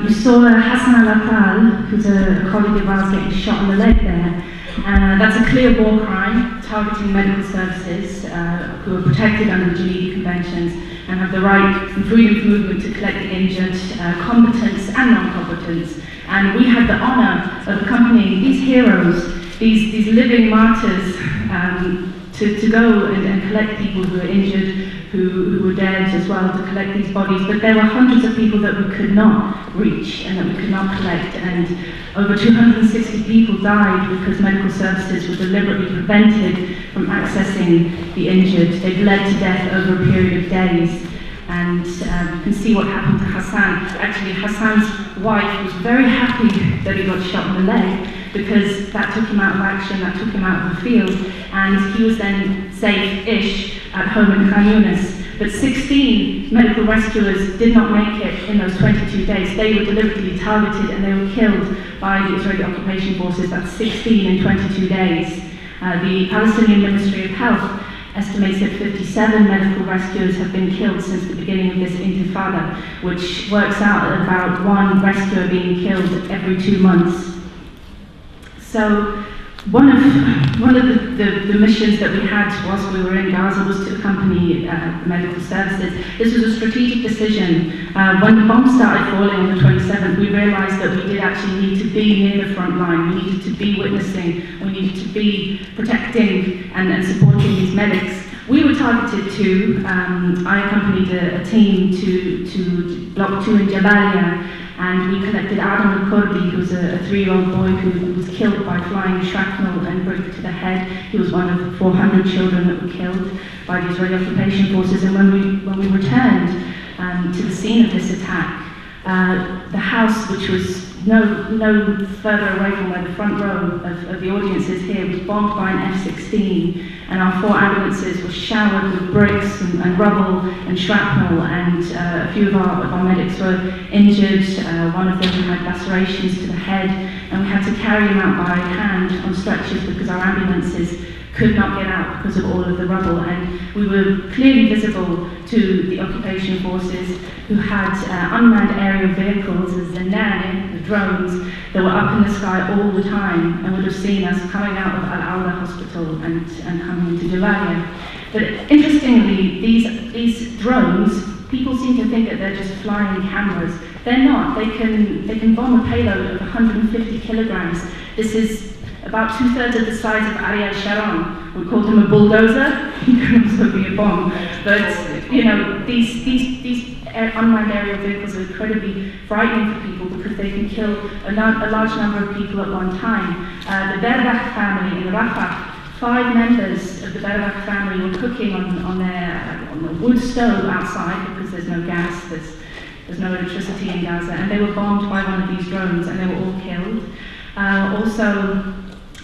you saw Hassan al-Attal, who's a colleague of ours, getting shot in the leg there. That's a clear war crime, targeting medical services who are protected under the Geneva Conventions and have the right and freedom of movement to collect the injured, combatants and non-combatants. And we had the honour of accompanying these heroes, these living martyrs, to go and collect people who were injured, who were dead as well, to collect these bodies. But there were hundreds of people that we could not reach and that we could not collect, and over 260 people died because medical services were deliberately prevented from accessing the injured. They bled to death over a period of days. And you can see what happened to Hassan. Actually, Hassan's wife was very happy that he got shot in the leg, because that took him out of action, that took him out of the field, and he was then safe-ish at home in Khan Yunis. But 16 medical rescuers did not make it in those 22 days. They were deliberately targeted and they were killed by the Israeli occupation forces. That's 16 in 22 days. The Palestinian Ministry of Health estimates that 57 medical rescuers have been killed since the beginning of this intifada, which works out at about one rescuer being killed every 2 months. So one of the missions that we had whilst we were in Gaza was to accompany medical services. This was a strategic decision. When the bombs started falling on the 27th, we realised that we did actually need to be near the front line. We needed to be witnessing. We needed to be protecting and supporting these medics. We were targeted too. I accompanied a team to Block 2 in Jabalia, and we collected Adam al-Kurdi, who was a 3-year-old boy who was killed by flying shrapnel and brick to the head. He was one of 400 children that were killed by the Israeli occupation forces. And when we returned to the scene of this attack, the house, which was no further away from where the front row of the audience is here, was bombed by an F-16, and our 4 ambulances were showered with bricks and rubble and shrapnel, and a few of our medics were injured. One of them had lacerations to the head, and we had to carry him out by hand on stretchers because our ambulances could not get out because of all of the rubble. And we were clearly visible to the occupation forces, who had unmanned aerial vehicles, the Zenani, the drones, that were up in the sky all the time and would have seen us coming out of Al-Awla Hospital and coming into Jabalia. But interestingly, these drones, people seem to think that they're just flying cameras. They're not. They can bomb a payload of 150 kilograms. This is about 2/3 of the size of Ariel Sharon. We called him a bulldozer. He could also be a bomb. But you know, these unmanned aerial vehicles are incredibly frightening for people because they can kill a large number of people at one time. The Berbach family in Rafah, 5 members of the Berbach family were cooking on the wood stove outside because there's no gas, there's no electricity in Gaza, and they were bombed by one of these drones and they were all killed. Also,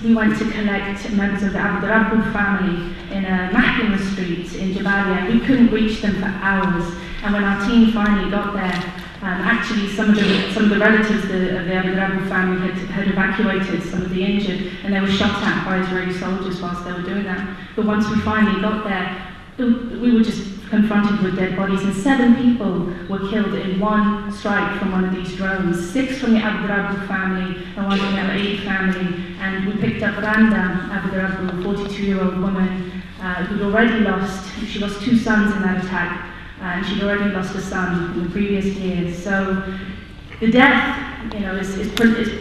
we went to collect members of the Abu Dhabi family in Mahkema Street in Jabalia. We couldn't reach them for hours, and when our team finally got there, actually some of the relatives of the Abu Dhabi family had evacuated some of the injured, and they were shot at by Israeli soldiers whilst they were doing that. But once we finally got there, we were just confronted with dead bodies, and 7 people were killed in one strike from one of these drones. 6 from the Abu Dhabi family and 1 from the Al-Aid family. And we picked up Randa Abu Dhabi, a 42-year-old woman who'd already lost 2 sons in that attack, and she'd already lost a son in the previous years. So the death, you know, is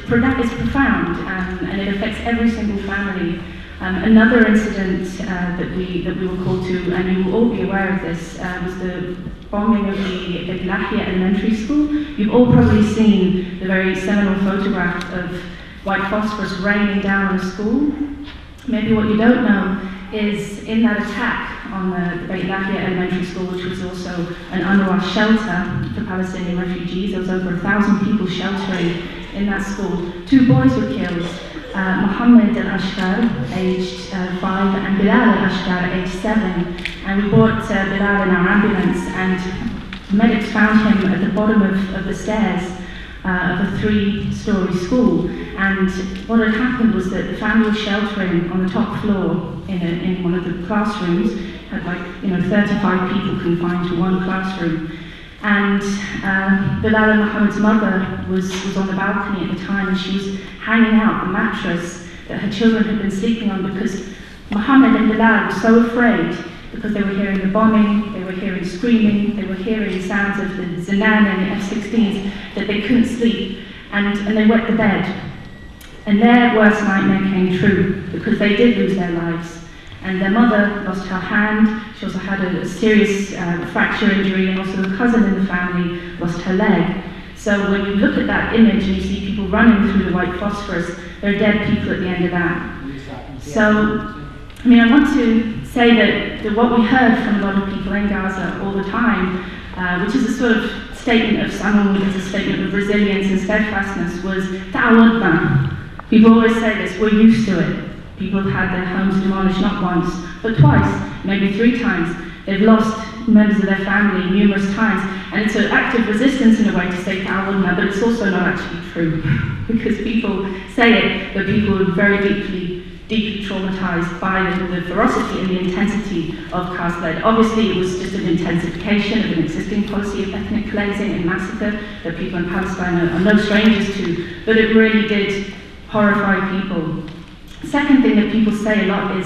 profound, and it affects every single family. Another incident that we were called to, and you will all be aware of this, was the bombing of the Lahia Elementary School. You've all probably seen the very seminal photograph of white phosphorus raining down on a school. Maybe what you don't know is in that attack on the Beit Lahia Elementary School, which was also an UNRWA shelter for Palestinian refugees, there was over 1,000 people sheltering in that school. 2 boys were killed. Mohammed al-Ashkar, aged 5, and Bilal al-Ashkar, aged 7. And we brought Bilal in our ambulance, and medics found him at the bottom of the stairs of a 3-story school. And what had happened was that the family was sheltering on the top floor in one of the classrooms, had 35 people confined to one classroom. And Bilal and Muhammad's mother was on the balcony at the time, and she was hanging out the mattress that her children had been sleeping on, because Muhammad and Bilal were so afraid, because they were hearing the bombing, they were hearing screaming, they were hearing sounds of the Zanan and the F-16s, that they couldn't sleep, and they wet the bed. And their worst nightmare came true, because they did lose their lives. And their mother lost her hand. She also had a serious fracture injury, and also a cousin in the family lost her leg. So when you look at that image and you see people running through the white phosphorus, there are dead people at the end of that. So, I mean, I want to say that what we heard from a lot of people in Gaza all the time, which is a sort of statement of Samud, it's a statement of resilience and steadfastness, was ta'awadna. People always say this, we're used to it. People have had their homes demolished not once, but twice, maybe 3 times. They've lost members of their family numerous times, and it's an act of resistance in a way to say ta'awadna, but it's also not actually true, because people say it, but people are very deeply traumatized by the ferocity and the intensity of Gaza. Obviously, it was just an intensification of an existing policy of ethnic cleansing and massacre that people in Palestine are no strangers to, but it really did horrify people. Second thing that people say a lot is,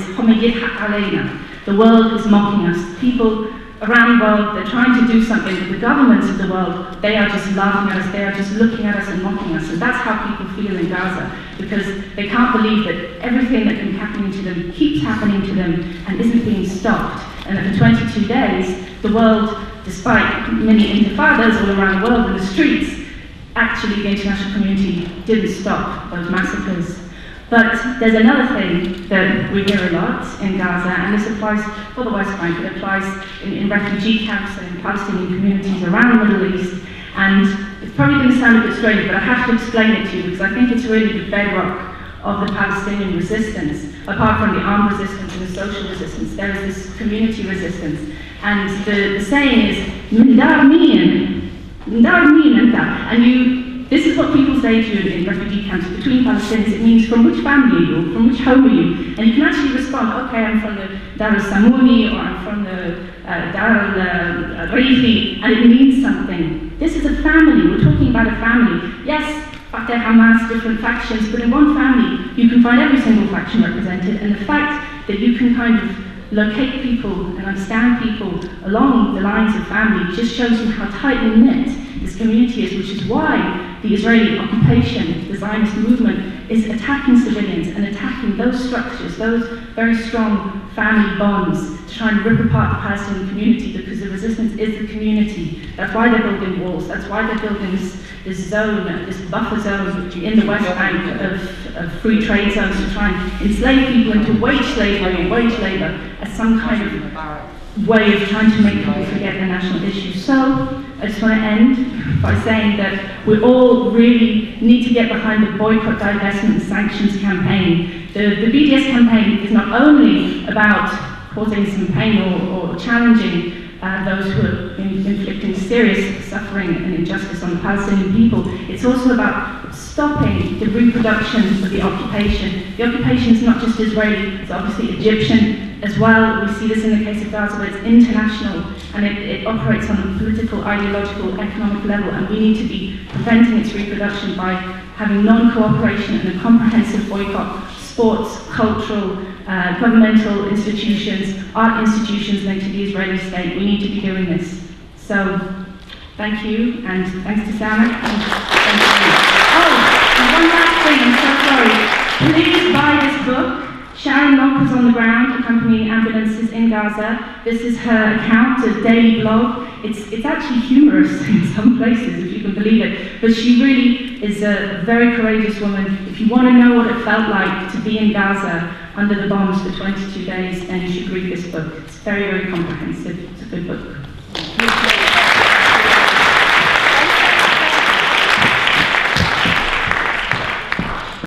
the world is mocking us. People around the world, they're trying to do something, but the governments of the world, they are just laughing at us, they are just looking at us and mocking us. And that's how people feel in Gaza, because they can't believe that everything that can be happening to them keeps happening to them and isn't being stopped. And that for 22 days, the world, despite many intifadas all around the world in the streets, actually the international community didn't stop those massacres. But there's another thing that we hear a lot in Gaza, and this applies for the West Bank, it applies in refugee camps and in Palestinian communities around the Middle East, and it's probably going to sound a bit strange, but I have to explain it to you because I think it's really the bedrock of the Palestinian resistance. Apart from the armed resistance and the social resistance, there is this community resistance. And the saying is, "Min dar min anta," and this is what people say to you in refugee camps between Palestinians. It means, from which family are you? From which home are you? And you can actually respond, okay, I'm from the Dar al-Samuni, or I'm from the Dar al-Rifi, and it means something. This is a family. We're talking about a family. Yes, Fatah, Hamas, different factions, but in one family, you can find every single faction represented, and the fact that you can kind of locate people and understand people along the lines of family just shows you how tightly knit this community is, which is why the Israeli occupation, the Zionist movement, is attacking civilians and attacking those structures, those very strong family bonds, to try and rip apart the Palestinian community, because the resistance is the community. That's why they're building walls, that's why they're building this zone, this buffer zone in the West Bank of free trade zones to try and enslave people into wage slavery and wage labour as some kind of way of trying to make people forget their national issues. So, I just want to end by saying that we all really need to get behind the boycott, divestment and sanctions campaign. The BDS campaign is not only about causing some pain or challenging those who are inflicting serious suffering and injustice on the Palestinian people, it's also about stopping the reproduction of the occupation. The occupation is not just Israeli, it's obviously Egyptian as well. We see this in the case of Gaza, but it's international, and it operates on a political, ideological, economic level, and we need to be preventing its reproduction by having non-cooperation and a comprehensive boycott. Sports, cultural, governmental institutions, art institutions linked to the Israeli state. We need to be doing this. So, thank you, and thanks to Samak. Oh, and one last thing, I'm so sorry. Please buy this book. Sharon Locke is on the ground accompanying ambulances in Gaza. This is her account, a daily blog. It's actually humorous in some places, if you can believe it. But she really is a very courageous woman. If you want to know what it felt like to be in Gaza under the bombs for 22 days, then you should read this book. It's very, very comprehensive. It's a good book.